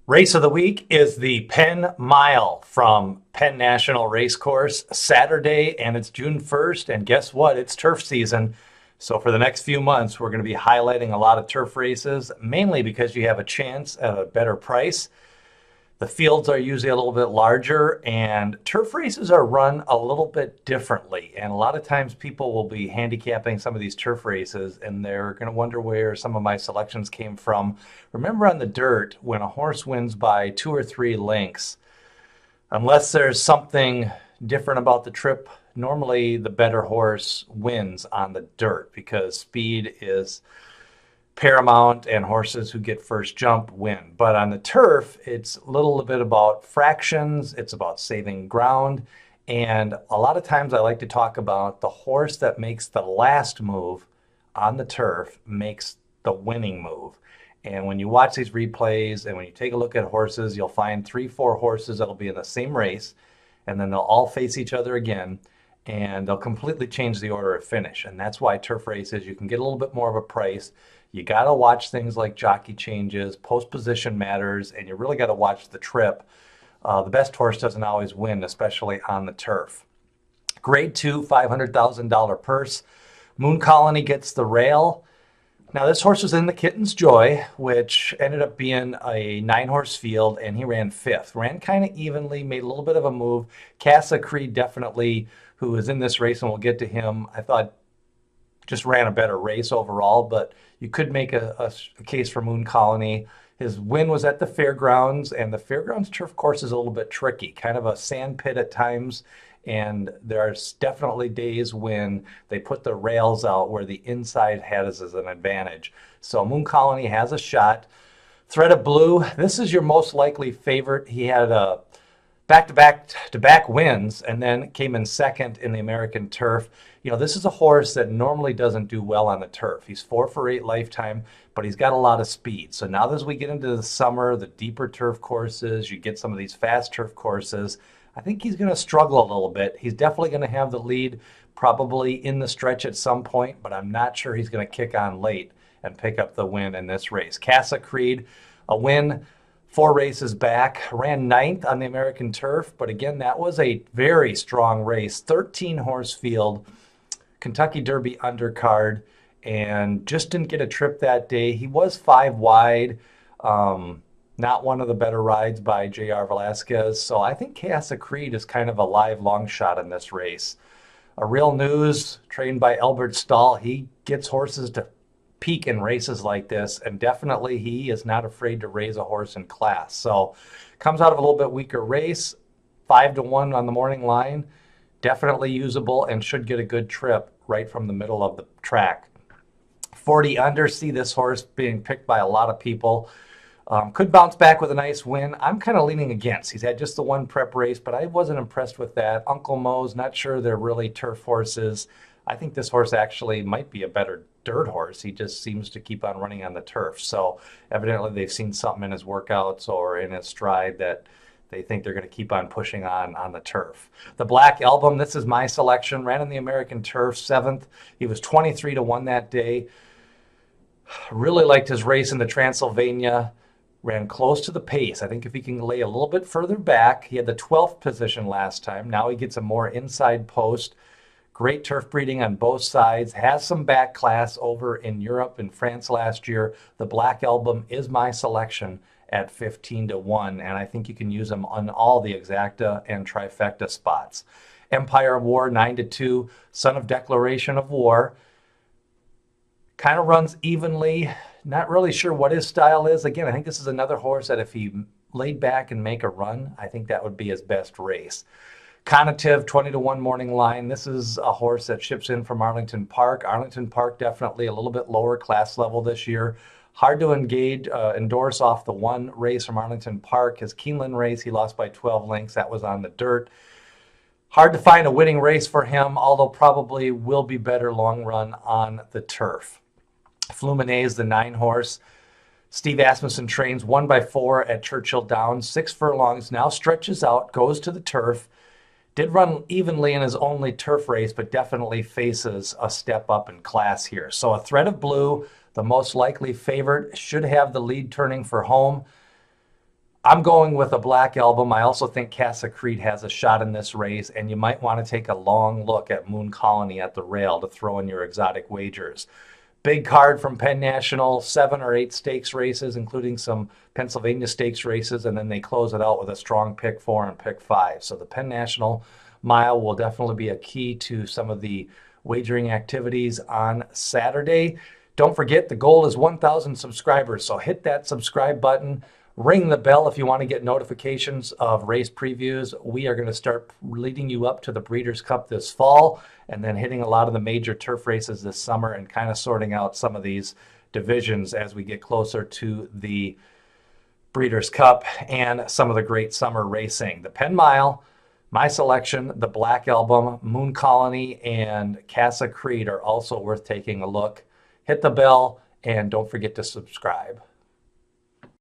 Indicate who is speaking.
Speaker 1: Race of the week is the Penn Mile from Penn National Race Course, Saturday, and it's June 1st. And guess what? It's turf season. So for the next few months, we're going to be highlighting a lot of turf races, mainly because you have a chance at a better price. The fields are usually a little bit larger, and turf races are run a little bit differently. And a lot of times people will be handicapping some of these turf races, and they're going to wonder where some of my selections came from. Remember, on the dirt, when a horse wins by 2 or 3 lengths, unless there's something different about the trip, normally the better horse wins on the dirt because speed is paramount and horses who get first jump win. But on the turf, it's a little bit about fractions, it's about saving ground. And a lot of times I like to talk about the horse that makes the last move on the turf makes the winning move. And when you watch these replays and when you take a look at horses, you'll find 3, 4 horses that'll be in the same race, and then they'll all face each other again, and they'll completely change the order of finish. And that's why turf races, you can get a little bit more of a price. You got to watch things like jockey changes, post position matters, and you really got to watch the trip. The best horse doesn't always win, especially on the turf. Grade 2, $500,000 purse. Moon Colony gets the rail. Now, this horse was in the Kitten's Joy, which ended up being a 9-horse field, and he ran 5th. Ran kind of evenly, made a little bit of a move. Casa definitely, who was in this race, and we'll get to him, I thought just ran a better race overall, but you could make a case for Moon Colony. His win was at the fairgrounds, and the fairgrounds turf course is a little bit tricky, kind of a sand pit at times, and there's definitely days when they put the rails out where the inside has as an advantage. So Moon Colony has a shot. Thread of Blue, this is your most likely favorite. He had a back-to-back wins and then came in second in the American Turf. You know, this is a horse that normally doesn't do well on the turf. He's 4 for 8 lifetime, but he's got a lot of speed. So now as we get into the summer, the deeper turf courses, you get some of these fast turf courses, I think he's going to struggle a little bit. He's definitely going to have the lead probably in the stretch at some point, but I'm not sure he's going to kick on late and pick up the win in this race. Casa, a win 4 races back, ran 9th on the American Turf, but again, that was a very strong race. 13-horse field, Kentucky Derby undercard, and just didn't get a trip that day. He was 5 wide, not one of the better rides by J.R. Velasquez, so I think Casa is kind of a live long shot in this race. A Real News, trained by Albert Stahl, he gets horses to peak in races like this, and definitely he is not afraid to raise a horse in class. So comes out of a little bit weaker race, 5-1 on the morning line, definitely usable and should get a good trip right from the middle of the track. 40 under, see this horse being picked by a lot of people. Could bounce back with a nice win. I'm kind of leaning against. He's had just the one prep race, but I wasn't impressed with that. Uncle Mo's, not sure they're really turf horses. I think this horse actually might be a better dirt horse. He just seems to keep on running on the turf. So evidently they've seen something in his workouts or in his stride that they think they're going to keep on pushing on the turf. The Black Album, this is my selection. Ran in the American Turf, 7th. He was 23-1 that day. Really liked his race in the Transylvania. Ran close to the pace. I think if he can lay a little bit further back, he had the 12th position last time. Now he gets a more inside post. Great turf breeding on both sides. Has some back class over in Europe and France last year. The Black Album is my selection at 15-1, and I think you can use them on all the exacta and trifecta spots. Empire of War, 9-2. Son of Declaration of War. Kind of runs evenly. Not really sure what his style is. Again, I think this is another horse that if he laid back and make a run, I think that would be his best race. Conative, 20-1 morning line. This is a horse that ships in from Arlington Park. Arlington Park definitely a little bit lower class level this year. Hard to endorse off the one race from Arlington Park. His Keeneland race, he lost by 12 lengths. That was on the dirt. Hard to find a winning race for him, although probably will be better long run on the turf. Fluminae, the 9-horse. Steve Asmussen trains 1x4 at Churchill Downs, 6 furlongs, now stretches out, goes to the turf. Did run evenly in his only turf race, but definitely faces a step up in class here. So a Thread of Blue, the most likely favorite, should have the lead turning for home. I'm going with a black album. I also think Casa has a shot in this race, and you might want to take a long look at Moon Colony at the rail to throw in your exotic wagers. Big card from Penn National, 7 or 8 stakes races, including some Pennsylvania stakes races, and then they close it out with a strong pick 4 and pick 5. So the Penn National Mile will definitely be a key to some of the wagering activities on Saturday. Don't forget, the goal is 1,000 subscribers, so hit that subscribe button. Ring the bell if you want to get notifications of race previews. We are going to start leading you up to the Breeders' Cup this fall, and then hitting a lot of the major turf races this summer and kind of sorting out some of these divisions as we get closer to the Breeders' Cup and some of the great summer racing. The Penn Mile, my selection, the Black Album, Moon Colony, and Casa are also worth taking a look. Hit the bell, and don't forget to subscribe.